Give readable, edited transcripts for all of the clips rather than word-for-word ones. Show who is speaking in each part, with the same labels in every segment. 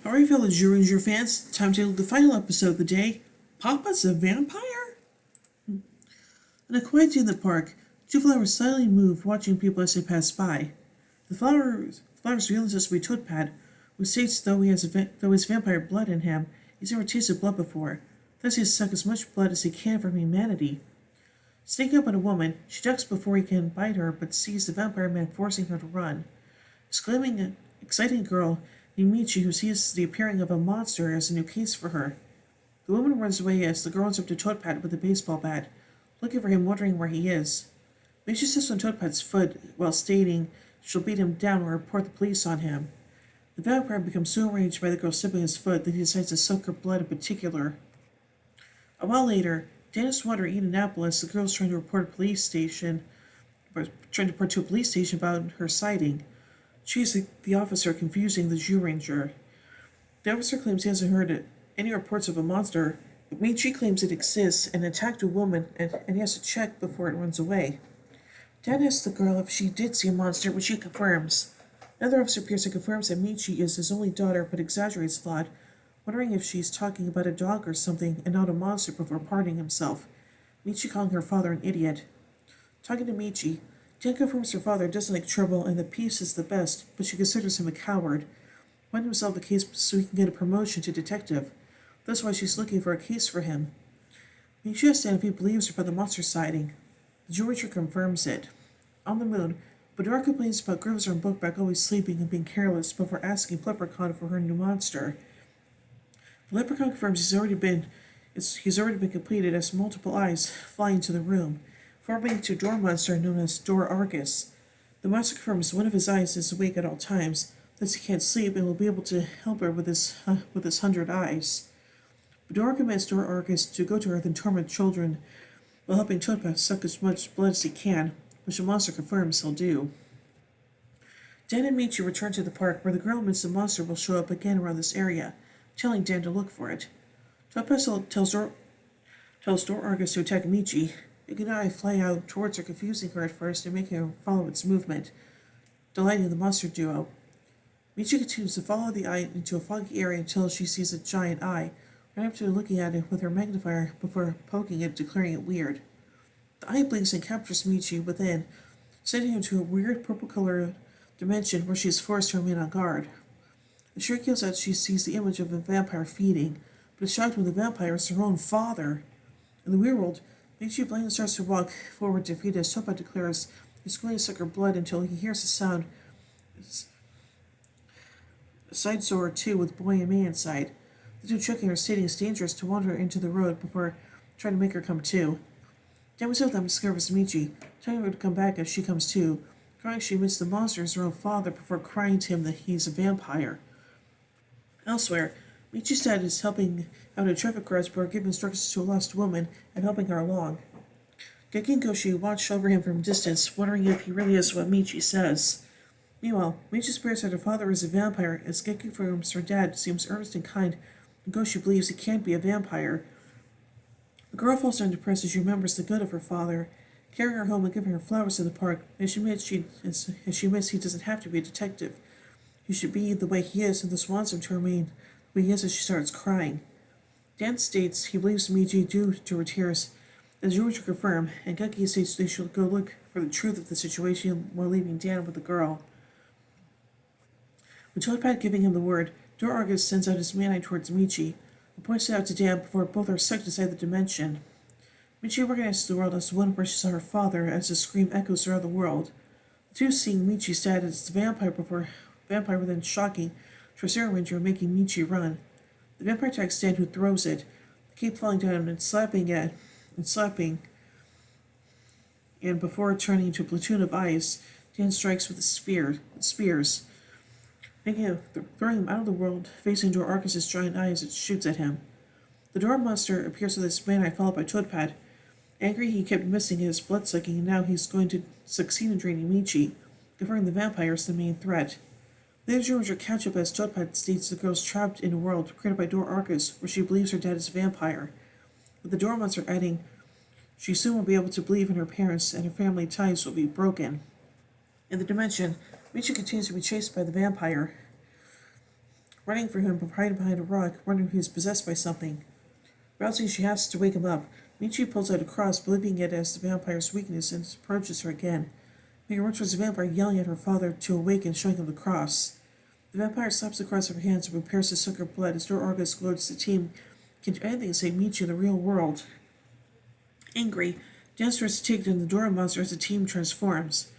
Speaker 1: Alright, fellow Ranger fans, time to the final episode of the day. Papa's a vampire? In a quiet day in the park, two flowers silently move, watching people as they pass by. The flowers realizes to be Toadpad, who states though he has vampire blood in him, he's never tasted blood before. Thus he has sucked as much blood as he can from humanity. Sneaking up on a woman, she ducks before he can bite her, but sees the vampire man forcing her to run. Exclaiming, exciting girl named Michi, who sees the appearing of a monster as a new case for her. The woman runs away as the girl runs up to Toadpad with a baseball bat, looking for him, wondering where he is. Michi sits on Toadpad's foot while stating she'll beat him down or report the police on him. The vampire becomes so enraged by the girl sipping his foot that he decides to suck her blood in particular. A while later, Dan is wandering Indianapolis. The girl is trying to report to a police station about her sighting. She is the officer confusing the Jew Ranger. The officer claims he hasn't heard any reports of a monster, but Michi claims it exists and attacked a woman and he has to check before it runs away. Dan asks the girl if she did see a monster, which she confirms. Another officer appears and confirms that Michi is his only daughter, but exaggerates a lot, wondering if she's talking about a dog or something and not a monster before pardoning himself. Michi calling her father an idiot. Talking to Michi, Dan confirms her father doesn't like trouble and that peace is the best, but she considers him a coward, wanting to solve the case so he can get a promotion to detective. That's why she's looking for a case for him. Michi asks Dan if he believes her about the monster sighting. The Jew Ranger confirms it. On the moon, Badora complains about Griffiths and Bookback always sleeping and being careless before asking Leprechaun for her new monster. The Leprechaun confirms he's already been completed as multiple eyes fly into the room, forming into a door monster known as Dor Argus. The monster confirms one of his eyes is awake at all times, thus he can't sleep and will be able to help her with his 100 eyes. Badora commands Dor Argus to go to Earth and torment children while helping Toadpad suck as much blood as he can, which the monster confirms he'll do. Dan and Michi return to the park where the girl admits the monster will show up again around this area, telling Dan to look for it. Toadpad tells Dor Argus to attack Michi. Big and I fly out towards her, confusing her at first and making her follow its movement, delighting the monster duo. Michi continues to follow the eye into a foggy area until she sees a giant eye, right up to looking at it with her magnifier before poking it, declaring it weird. The eye blinks and captures Michi within, sending him to a weird purple-colored dimension where she is forced to remain on guard. The shriek yells out she sees the image of a vampire feeding, but is shocked when the vampire is her own father. In the weird world, Michi blindly starts to walk forward to feed as Toadpad declares he's going to suck her blood until he hears the sound. Side Zora 2 with Boy and May inside. The two checking her, stating it's dangerous to wander into the road before trying to make her come to. Dan was with them discovers Michi, telling her to come back as she comes to, crying she admits the monster is her own father before crying to him that he's a vampire. Elsewhere, Michi's dad is helping out a traffic cross before giving instructions to a lost woman and helping her along. Geki and Goshi watch over him from a distance, wondering if he really is what Michi says. Meanwhile, Michi swears that her father is a vampire, as Geki confirms her dad seems earnest and kind, and Goshi believes he can't be a vampire. The girl falls down depressed as she remembers the good of her father, carrying her home and giving her flowers in the park, and she admits he doesn't have to be a detective. He should be the way he is, and thus wants him to remain the way he is as she starts crying. Dan states he believes Michi due to her tears, as George confirm, and Geki states they should go look for the truth of the situation while leaving Dan with the girl. With Toadpad giving him the word, Dor Argus sends out his man-eye towards Michi, and points it out to Dan before both are sucked inside the dimension. Michi recognizes the world as the one where she saw her father as the scream echoes throughout the world. The two seeing Michi's dad as the vampire within shocking to a Zero Ranger, making Michi run. The vampire attacks Dan, who throws it. They keep falling down and slapping, and before turning into a platoon of ice, Dan strikes with spears, throwing him out of the world, facing Dor Argus' giant eye as it shoots at him. The door monster appears with his man-eye followed by Toadpad. Angry he kept missing his blood-sucking, and now he's going to succeed in draining Michi, confirming the vampire is the main threat. Later, Georgia catch up as Toadpad states the girl's trapped in a world created by Dor Argus, where she believes her dad is a vampire, with the door monster adding she soon will be able to believe in her parents and her family ties will be broken. In the dimension, Michi continues to be chased by the vampire. running for him, hiding behind a rock, wondering if he was possessed by something. Rousing, she asks to wake him up. Michi pulls out a cross, believing it as the vampire's weakness, and approaches her again. Making runs towards the vampire, yelling at her father to awaken, showing him the cross. The vampire slaps the cross over her hands and prepares to suck her blood as Dor Argus gloats the team can do anything to save Michi in the real world. Angry, Dan starts to take down the Dora monster as the team transforms.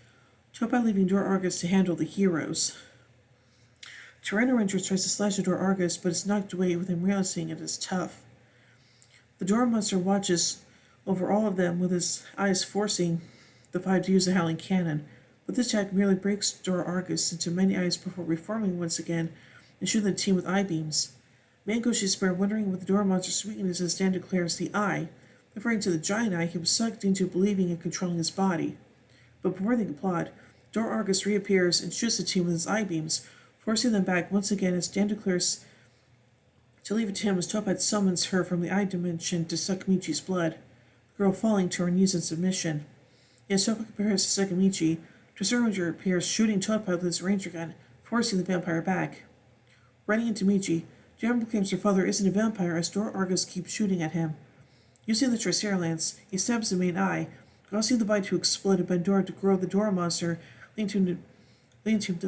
Speaker 1: Toppat leaving Dor Argus to handle the heroes. Tyranno Rangers tries to slash at Dor Argus, but is knocked away with him realizing it is tough. The Dora monster watches over all of them with his eyes forcing the five to use the Howling Cannon, but this attack merely breaks Dor Argus into many eyes before reforming once again and shooting the team with eye beams. Man goes to despair, wondering what the Dora monster's weakness as Dan declares the eye. Referring to the giant eye, he was sucked into believing and controlling his body. But before they can plot, Dor Argus reappears and shoots the team with his eye beams, forcing them back once again as Dan declares to leave it to him as Toppat summons her from the eye dimension to suck Michi's blood, the girl falling to her knees in submission. As Toppat prepares to suck Michi, Tresor Ranger appears, shooting Toppat with his ranger gun, forcing the vampire back. Running into Michi, Dan proclaims her father isn't a vampire as Dor Argus keeps shooting at him. Using the Tricer lance, he stabs the main eye, causing the bite to explode and Pandora to grow the Dora monster, leading to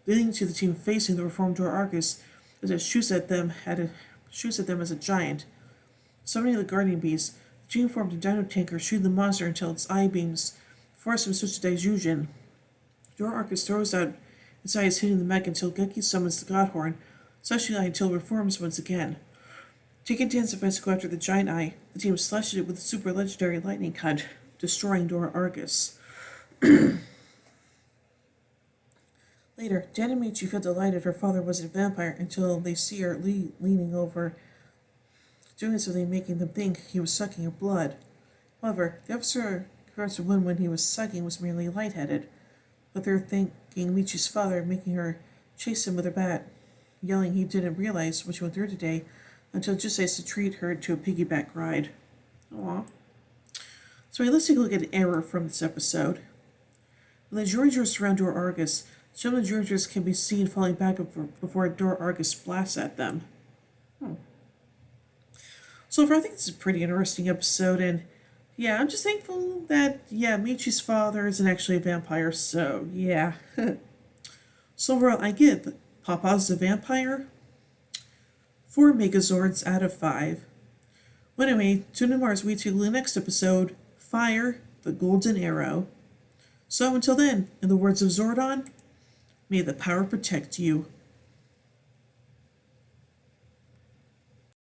Speaker 1: the team facing the reformed Dor Argus as it shoots at them as a giant. Summoning the guardian beast, the team formed a dino tanker, shooting the monster until its eye beams force him to switch to Daijujin. Dor Argus throws out its eyes, hitting the mech until Geki summons the Godhorn, slashing the eye until it reforms once again. Taking Dan's defense to go after the giant eye, the team slashes it with a super legendary lightning cut, destroying Dor Argus. Later, Dan and Michi feel delighted her father wasn't a vampire until they see her leaning over, doing something making them think he was sucking her blood. However, the officer regards the one when he was sucking was merely lightheaded, but they're thinking Michi's father, making her chase him with her bat, yelling he didn't realize what she went through today until just decides to treat her to a piggyback ride. Aww. So let's take a look at an error from this episode. When the Jurors surround Dor Argus, some of the Jurors can be seen falling back before Dor Argus blasts at them. So far, I think this is a pretty interesting episode, and yeah, I'm just thankful that, Michi's father isn't actually a vampire, so yeah. So overall, I give Papa's a vampire 4 Megazords out of 5. Well, anyway, tune in as we to the next episode, Fire the Golden Arrow. So until then, in the words of Zordon, may the power protect you.